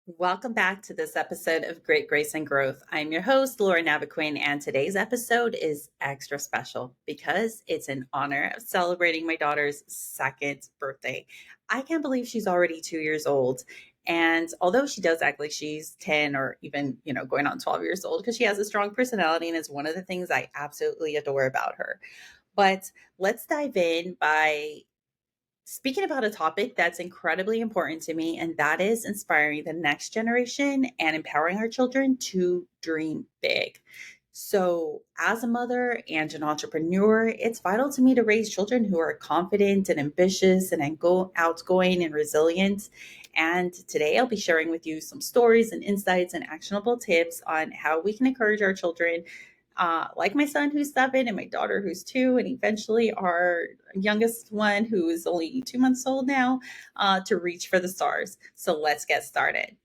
Welcome back to this episode of Great Grace and Growth. I'm your host, Laura Navaquin, and today's episode is extra special because it's in honor of celebrating my daughter's second birthday. I can't believe she's already 2 years old. And although she does act like she's 10 or even, going on 12 years old, because she has a strong personality and is one of the things I absolutely adore about her. But let's dive in by speaking about a topic that's incredibly important to me, and that is inspiring the next generation and empowering our children to dream big. So, as a mother and an entrepreneur, it's vital to me to raise children who are confident and ambitious and outgoing and resilient. And today I'll be sharing with you some stories and insights and actionable tips on how we can encourage our children, like my son who's 7 and my daughter who's 2, and eventually our youngest one who is only 2 months old now, to reach for the stars. So let's get started.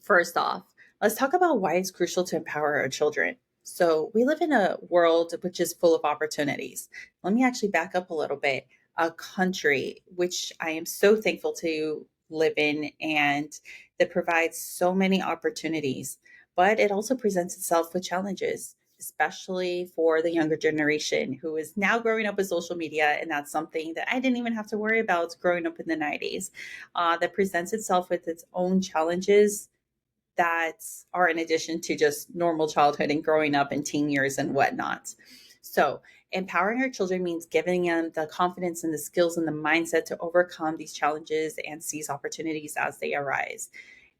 First off, let's talk about why it's crucial to empower our children. So we live in a world which is full of opportunities. Let me actually back up a little bit. A country which I am so thankful to live in and that provides so many opportunities, but it also presents itself with challenges, especially for the younger generation who is now growing up with social media. And that's something that I didn't even have to worry about growing up in the 90s, that presents itself with its own challenges that are in addition to just normal childhood and growing up in teen years and whatnot. So, empowering our children means giving them the confidence and the skills and the mindset to overcome these challenges and seize opportunities as they arise.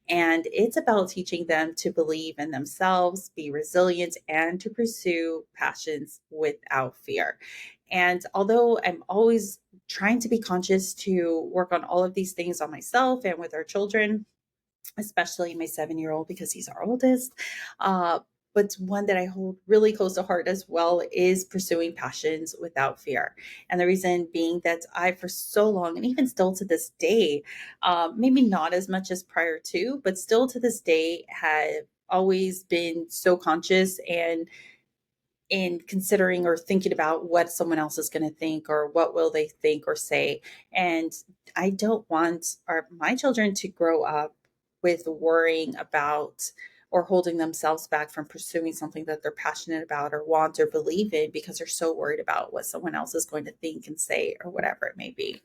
And it's about teaching them to believe in themselves, be resilient, and to pursue passions without fear. And although I'm always trying to be conscious to work on all of these things on myself and with our children, especially my 7-year-old because he's our oldest. But one that I hold really close to heart as well is pursuing passions without fear. And the reason being that I, for so long, and even still to this day, maybe not as much as prior to, but still to this day, have always been so conscious and in considering or thinking about what someone else is going to think or what will they think or say. And I don't want my children to grow up with worrying about or holding themselves back from pursuing something that they're passionate about or want or believe in because they're so worried about what someone else is going to think and say or whatever it may be.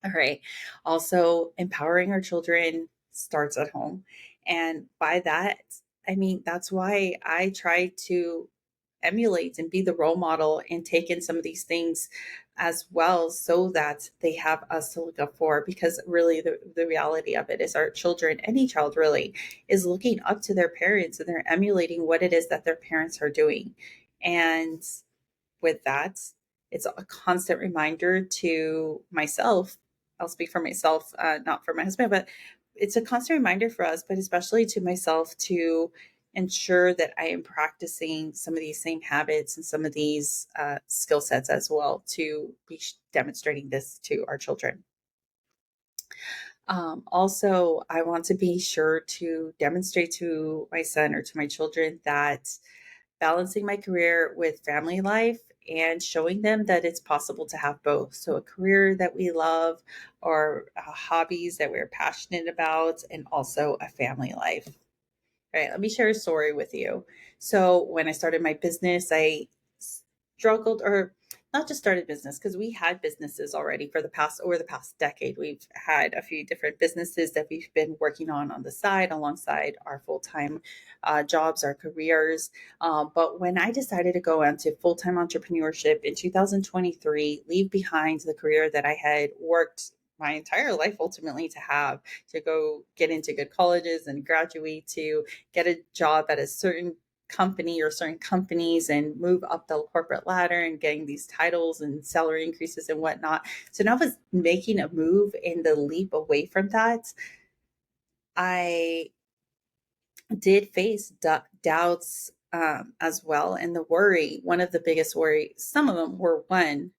All right. Also, empowering our children starts at home. And by that, I mean, that's why I try to emulate and be the role model and take in some of these things as well so that they have us to look up for. Because really, the reality of it is our children, any child really, is looking up to their parents and they're emulating what it is that their parents are doing. And with that, it's a constant reminder to myself. I'll speak for myself, not for my husband, but it's a constant reminder for us, but especially to myself, to ensure that I am practicing some of these same habits and some of these skill sets as well to be demonstrating this to our children. Also, I want to be sure to demonstrate to my son or to my children that balancing my career with family life and showing them that it's possible to have both. So, a career that we love or hobbies that we're passionate about, and also a family life. All right, let me share a story with you. So, when I started my business, I struggled, or not just started business, because we had businesses already for the past over the past decade. We've had a few different businesses that we've been working on the side alongside our full-time jobs, our careers. But when I decided to go into full-time entrepreneurship in 2023, leave behind the career that I had worked my entire life ultimately to have, to go get into good colleges and graduate, to get a job at a certain company or certain companies and move up the corporate ladder and getting these titles and salary increases and whatnot. So now I was making a move in the leap away from that. I did face doubts as well. And the worry, one of the biggest worry, some of them were, one,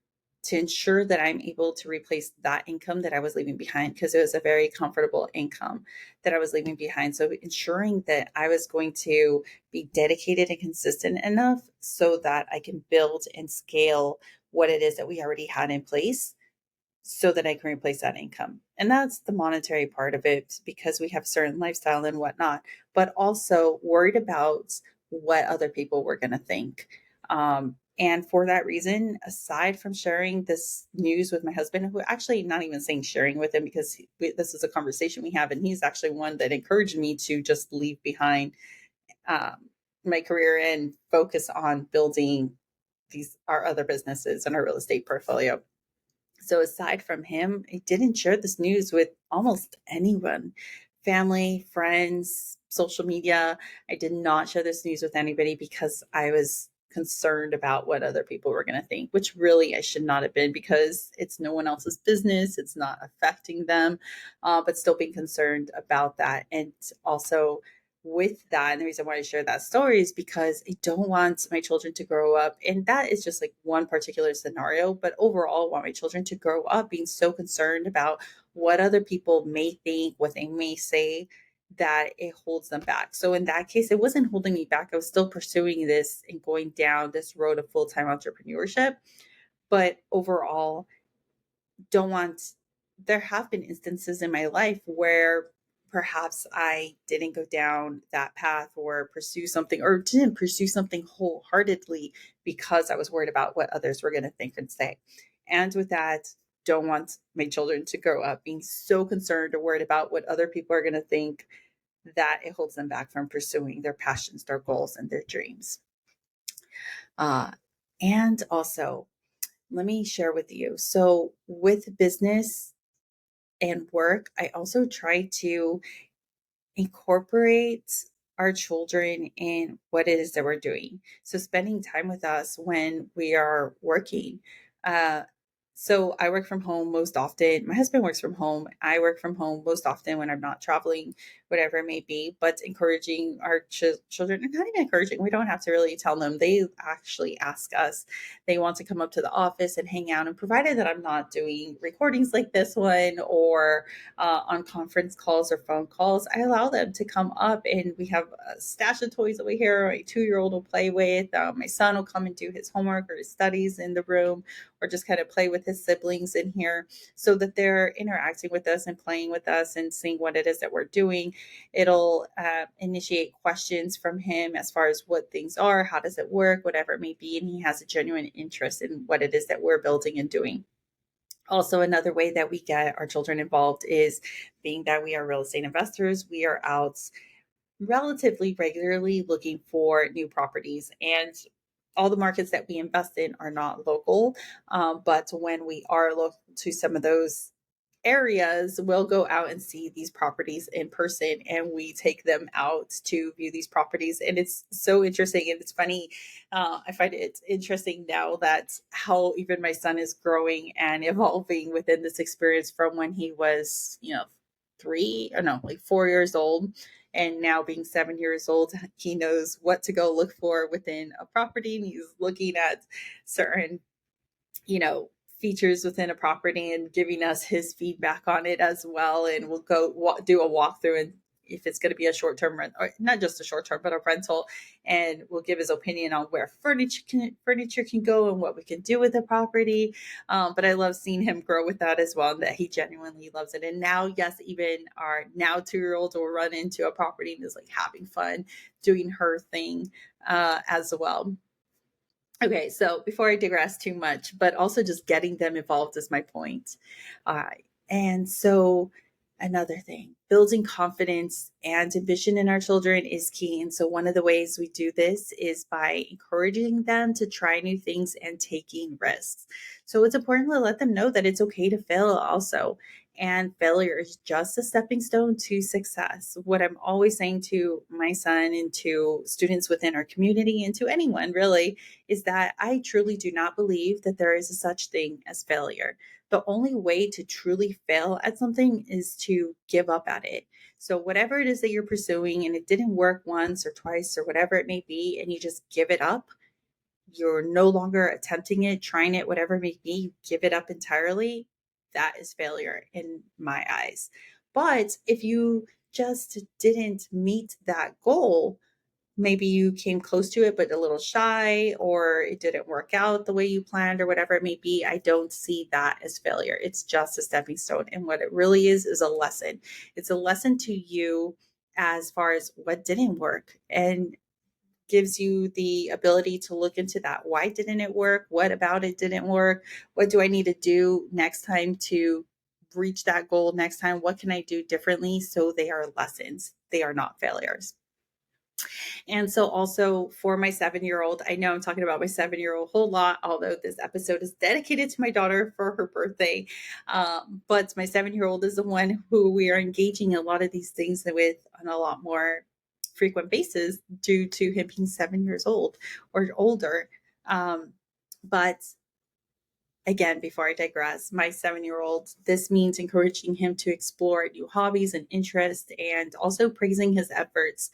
to ensure that I'm able to replace that income that I was leaving behind, because it was a very comfortable income that I was leaving behind. So ensuring that I was going to be dedicated and consistent enough so that I can build and scale what it is that we already had in place so that I can replace that income. And that's the monetary part of it because we have certain lifestyle and whatnot, but also worried about what other people were going to think. And for that reason, aside from sharing this news with my husband, who actually not even saying sharing with him because this is a conversation we have, and he's actually one that encouraged me to just leave behind um, my career and focus on building these our other businesses and our real estate portfolio. So aside from him, I didn't share this news with almost anyone, family, friends, social media. I did not share this news with anybody because I was concerned about what other people were going to think, which really I should not have been because it's no one else's business. It's not affecting them, but still being concerned about that. And also, with that, and the reason why I share that story is because I don't want my children to grow up, and that is just like one particular scenario, but overall, I want my children to grow up being so concerned about what other people may think, what they may say, that it holds them back. So in that case, it wasn't holding me back. I was still pursuing this and going down this road of full-time entrepreneurship. But overall, don't want there have been instances in my life where perhaps I didn't go down that path or pursue something or didn't pursue something wholeheartedly because I was worried about what others were going to think and say. And with that, don't want my children to grow up being so concerned or worried about what other people are going to think that it holds them back from pursuing their passions, their goals, and their dreams. And also, let me share with you. So, with business and work, I also try to incorporate our children in what it is that we're doing. So, spending time with us when we are working. Uh, so, I work from home most often. My husband works from home. I work from home most often when I'm not traveling, whatever it may be. But encouraging our children, and not even encouraging, we don't have to really tell them. They actually ask us. They want to come up to the office and hang out. And provided that I'm not doing recordings like this one or on conference calls or phone calls, I allow them to come up, and we have a stash of toys over here. My 2-year-old will play with. My son will come and do his homework or his studies in the room, or just kind of play with his siblings in here, so that they're interacting with us and playing with us and seeing what it is that we're doing. It'll initiate questions from him as far as what things are, how does it work, whatever it may be, and he has a genuine interest in what it is that we're building and doing. Also, another way that we get our children involved is being that we are real estate investors. We are out relatively regularly looking for new properties, and all the markets that we invest in are not local. But when we are looking to some of those areas, we'll go out and see these properties in person, and we take them out to view these properties. And it's so interesting and it's funny. I find it interesting now that how even my son is growing and evolving within this experience from when he was, 4 years old. And now being 7 years old, he knows what to go look for within a property. And he's looking at certain, you know, features within a property and giving us his feedback on it as well. And we'll go do a walkthrough, and if it's going to be a short-term rent, or not just a short-term, but a rental, and we'll give his opinion on where furniture can go and what we can do with the property. But I love seeing him grow with that as well, and that he genuinely loves it. And now, yes, even our now 2-year-old will run into a property and is like having fun doing her thing as well. Okay, so before I digress too much, but also just getting them involved is my point. Uh, and so, another thing, building confidence and ambition in our children is key. And so, one of the ways we do this is by encouraging them to try new things and taking risks. So, it's important to let them know that it's okay to fail also. And failure is just a stepping stone to success. What I'm always saying to my son and to students within our community and to anyone really is that I truly do not believe that there is a such thing as failure. The only way to truly fail at something is to give up at it. So, whatever it is that you're pursuing and it didn't work once or twice or whatever it may be, and you just give it up, you're no longer attempting it, trying it, whatever it may be, you give it up entirely. That is failure in my eyes. But if you just didn't meet that goal, maybe you came close to it, but a little shy, or it didn't work out the way you planned, or whatever it may be. I don't see that as failure. It's just a stepping stone. And what it really is a lesson. It's a lesson to you as far as what didn't work, and gives you the ability to look into that. Why didn't it work? What about it didn't work? What do I need to do next time to reach that goal next time? What can I do differently? So they are lessons. They are not failures. And so also for my 7-year-old, I know I'm talking about my 7-year-old a whole lot, although this episode is dedicated to my daughter for her birthday. But my 7-year-old is the one who we are engaging a lot of these things with on a lot more frequent basis due to him being 7 years old or older. But again, before I digress, my 7-year-old, this means encouraging him to explore new hobbies and interests, and also praising his efforts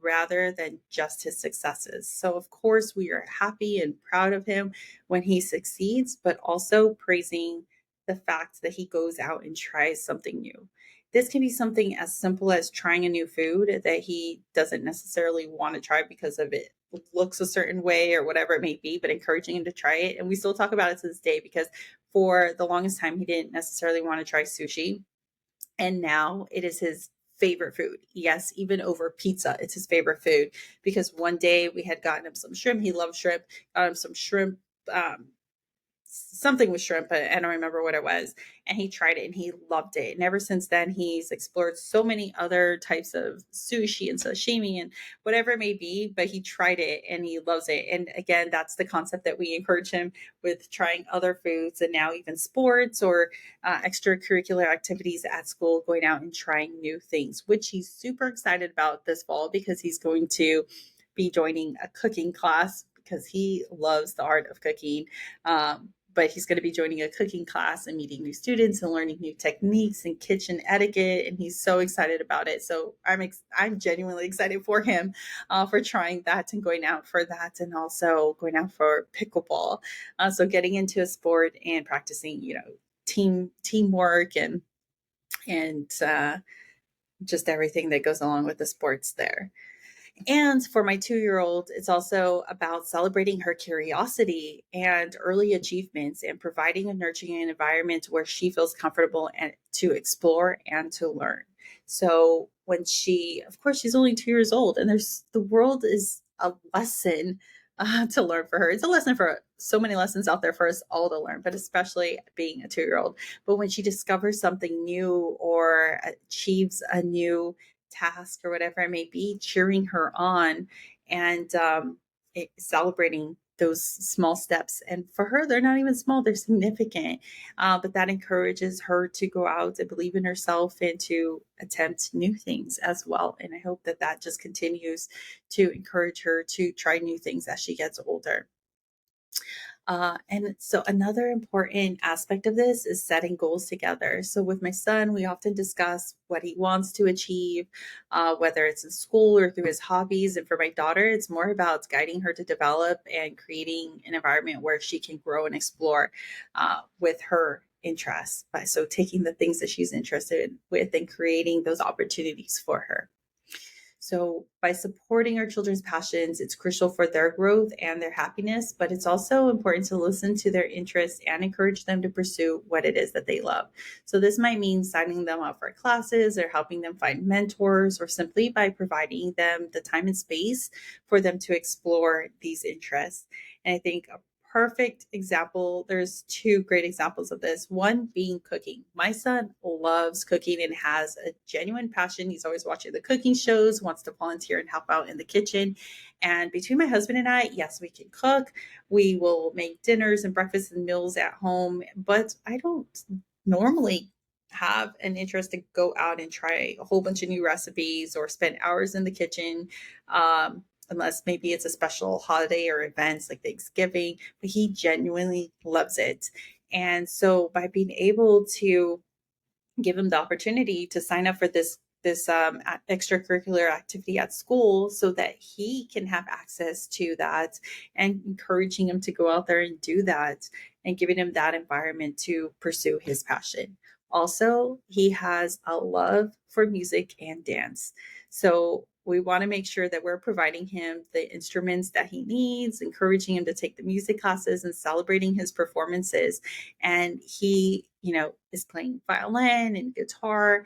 rather than just his successes. So, of course, we are happy and proud of him when he succeeds, but also praising the fact that he goes out and tries something new. This can be something as simple as trying a new food that he doesn't necessarily want to try because of it looks a certain way or whatever it may be, but encouraging him to try it. And we still talk about it to this day because for the longest time, he didn't necessarily want to try sushi. And now it is his favorite food. Yes, even over pizza, it's his favorite food because one day we had gotten him some shrimp. He loves shrimp, got him some shrimp, something with shrimp, but I don't remember what it was. And he tried it and he loved it. And ever since then, he's explored so many other types of sushi and sashimi and whatever it may be, but he tried it and he loves it. And again, that's the concept that we encourage him with, trying other foods and now even sports or extracurricular activities at school, going out and trying new things, which he's super excited about this fall because he's going to be joining a cooking class because he loves the art of cooking. But he's going to be joining a cooking class and meeting new students and learning new techniques and kitchen etiquette, and he's so excited about it. So I'm genuinely excited for him for trying that and going out for that, and also going out for pickleball. So getting into a sport and practicing, teamwork and just everything that goes along with the sports there. And for my 2-year-old, it's also about celebrating her curiosity and early achievements and providing a nurturing environment where she feels comfortable and to explore and to learn. So when of course, she's only 2 years old, and the world is a lesson to learn for her. It's a lesson for so many lessons out there for us all to learn, but especially being a 2-year-old. But when she discovers something new or achieves a new task or whatever it may be, cheering her on and celebrating those small steps. And for her, they're not even small, they're significant. But that encourages her to go out and believe in herself and to attempt new things as well. And I hope that that just continues to encourage her to try new things as she gets older. And so another important aspect of this is setting goals together. So with my son, we often discuss what he wants to achieve, whether it's in school or through his hobbies. And for my daughter, it's more about guiding her to develop and creating an environment where she can grow and explore with her interests. So taking the things that she's interested with and creating those opportunities for her. So by supporting our children's passions, it's crucial for their growth and their happiness, but it's also important to listen to their interests and encourage them to pursue what it is that they love. So this might mean signing them up for classes or helping them find mentors, or simply by providing them the time and space for them to explore these interests. And I think a perfect example, there's two great examples of this. One being cooking. My son loves cooking and has a genuine passion. He's always watching the cooking shows, wants to volunteer and help out in the kitchen. And between my husband and I, yes, we can cook. We will make dinners and breakfasts and meals at home, but I don't normally have an interest to go out and try a whole bunch of new recipes or spend hours in the kitchen. Unless maybe it's a special holiday or events like Thanksgiving, but he genuinely loves it. And so by being able to give him the opportunity to sign up for this extracurricular activity at school so that he can have access to that, and encouraging him to go out there and do that and giving him that environment to pursue his passion. Also, he has a love for music and dance. So We want to make sure that we're providing him the instruments that he needs, encouraging him to take the music classes and celebrating his performances. And he, is playing violin and guitar.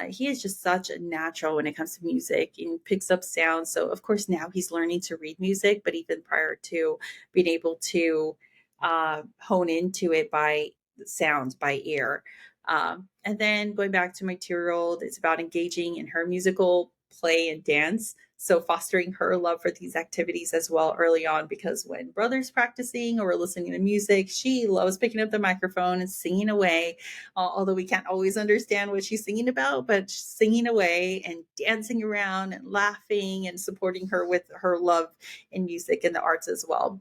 He is just such a natural when it comes to music and picks up sounds. So, of course, now he's learning to read music, but even prior to being able to hone into it by sounds, by ear. And then going back to my 2 year old, it's about engaging in her musical play and dance. So fostering her love for these activities as well early on, because when brother's practicing or we're listening to music, she loves picking up the microphone and singing away. Although we can't always understand what she's singing about, but singing away and dancing around and laughing and supporting her with her love in music and the arts as well.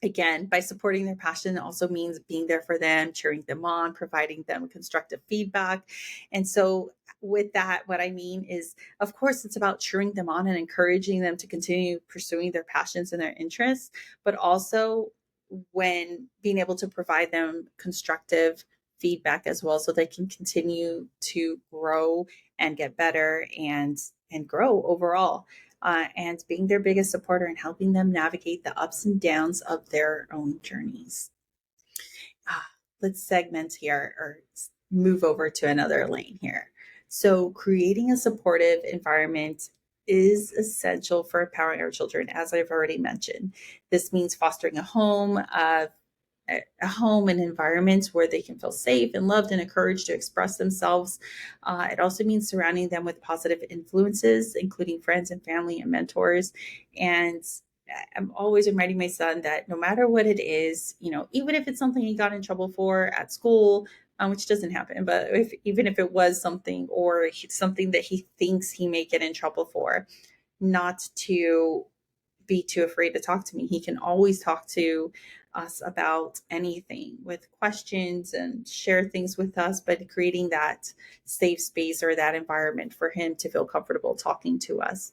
Again, by supporting their passion also means being there for them, cheering them on, providing them constructive feedback. And so, with that, what I mean is, of course, it's about cheering them on and encouraging them to continue pursuing their passions and their interests, but also when being able to provide them constructive feedback as well, so they can continue to grow and get better and grow overall, and being their biggest supporter and helping them navigate the ups and downs of their own journeys. Let's segment here or move over to another lane here. So, creating a supportive environment is essential for empowering our children, as I've already mentioned. This means fostering a home, and environments where they can feel safe and loved and encouraged to express themselves. It also means surrounding them with positive influences, including friends and family and mentors. And I'm always reminding my son that no matter what it is, even if it's something he got in trouble for at school, which doesn't happen, but even if it was something or something that he thinks he may get in trouble for, not to be too afraid to talk to me. He can always talk to us about anything with questions and share things with us, but creating that safe space or that environment for him to feel comfortable talking to us.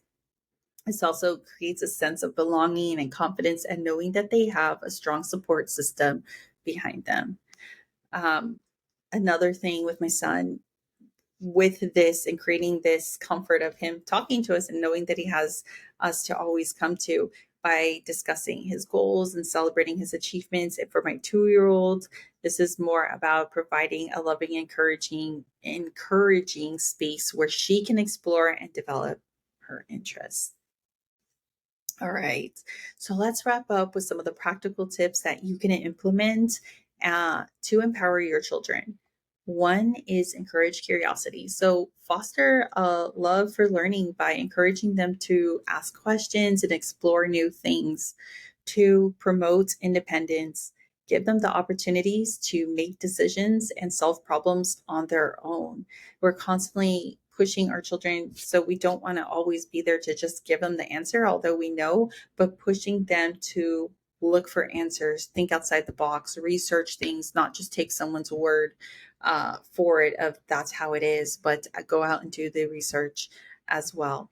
This also creates a sense of belonging and confidence and knowing that they have a strong support system behind them. Another thing with my son, with this and creating this comfort of him talking to us and knowing that he has us to always come to, by discussing his goals and celebrating his achievements. And for my 2 year old, this is more about providing a loving, encouraging space where she can explore and develop her interests. All right. So let's wrap up with some of the practical tips that you can implement to empower your children. One is encourage curiosity. So foster a love for learning by encouraging them to ask questions and explore new things. To promote independence, give them the opportunities to make decisions and solve problems on their own. We're constantly pushing our children, so we don't want to always be there to just give them the answer, although we know, but pushing them to look for answers, think outside the box, research things, not just take someone's word for it of that's how it is, but go out and do the research as well.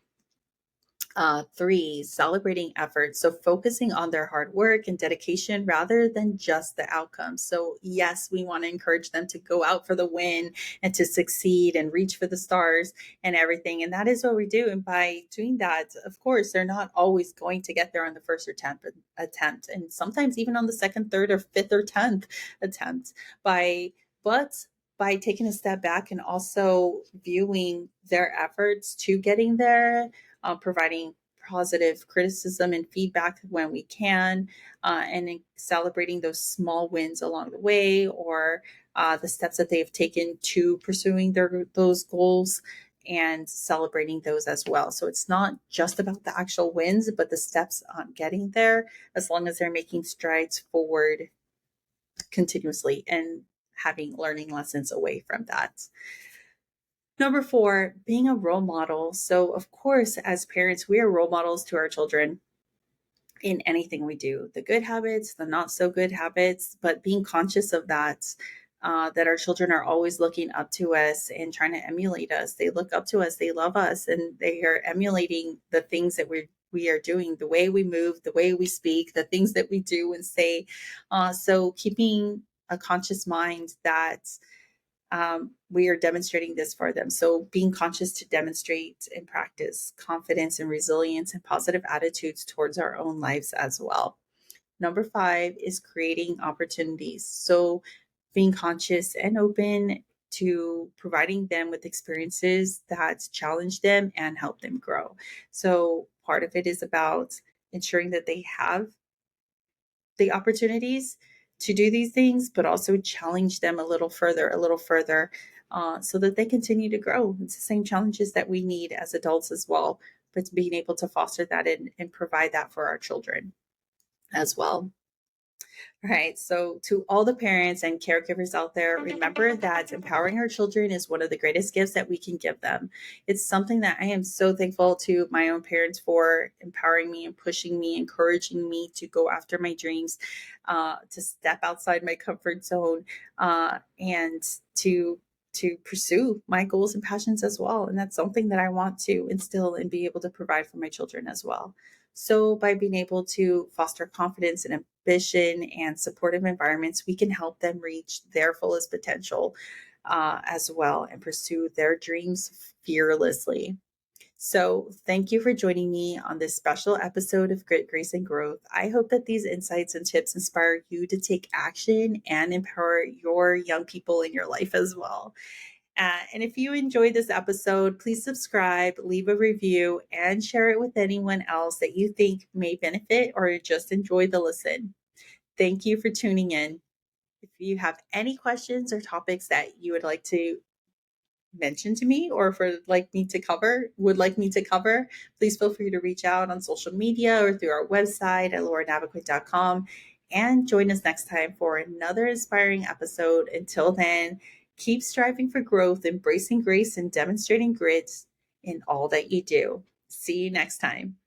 3, celebrating efforts. So focusing on their hard work and dedication rather than just the outcome. So yes, we want to encourage them to go out for the win and to succeed and reach for the stars and everything. And that is what we do. And by doing that, of course, they're not always going to get there on the first attempt, and sometimes even on the second, third, or fifth, or 10th attempt. But by taking a step back and also viewing their efforts to getting there, providing positive criticism and feedback when we can, and celebrating those small wins along the way, or the steps that they've taken to pursuing those goals, and celebrating those as well. So it's not just about the actual wins, but the steps on getting there, as long as they're making strides forward continuously and having learning lessons away from that. Number 4, being a role model. So, of course, as parents, we are role models to our children in anything we do, the good habits, the not so good habits, but being conscious of that, that our children are always looking up to us and trying to emulate us. They look up to us, they love us, and they are emulating the things that we are doing, the way we move, the way we speak, the things that we do and say. So keeping a conscious mind that we are demonstrating this for them. So being conscious to demonstrate and practice confidence and resilience and positive attitudes towards our own lives as well. Number 5 is creating opportunities. So being conscious and open to providing them with experiences that challenge them and help them grow. So part of it is about ensuring that they have the opportunities to do these things, but also challenge them a little further, so that they continue to grow. It's the same challenges that we need as adults as well, but being able to foster that and provide that for our children as well. Right. So, to all the parents and caregivers out there, remember that empowering our children is one of the greatest gifts that we can give them. It's something that I am so thankful to my own parents for empowering me and pushing me, encouraging me to go after my dreams, to step outside my comfort zone, and to pursue my goals and passions as well. And that's something that I want to instill and be able to provide for my children as well. So, by being able to foster confidence and ambition and supportive environments, we can help them reach their fullest potential, as well, and pursue their dreams fearlessly. So, thank you for joining me on this special episode of Grit, Grace, and Growth. I hope that these insights and tips inspire you to take action and empower your young people in your life as well. And if you enjoyed this episode, please subscribe, leave a review, and share it with anyone else that you think may benefit or just enjoy the listen. Thank you for tuning in. If you have any questions or topics that you would like to mention to me or for would like me to cover, please feel free to reach out on social media or through our website at lauranavaquin.com, and join us next time for another inspiring episode. Until then, keep striving for growth, embracing grace, and demonstrating grit in all that you do. See you next time.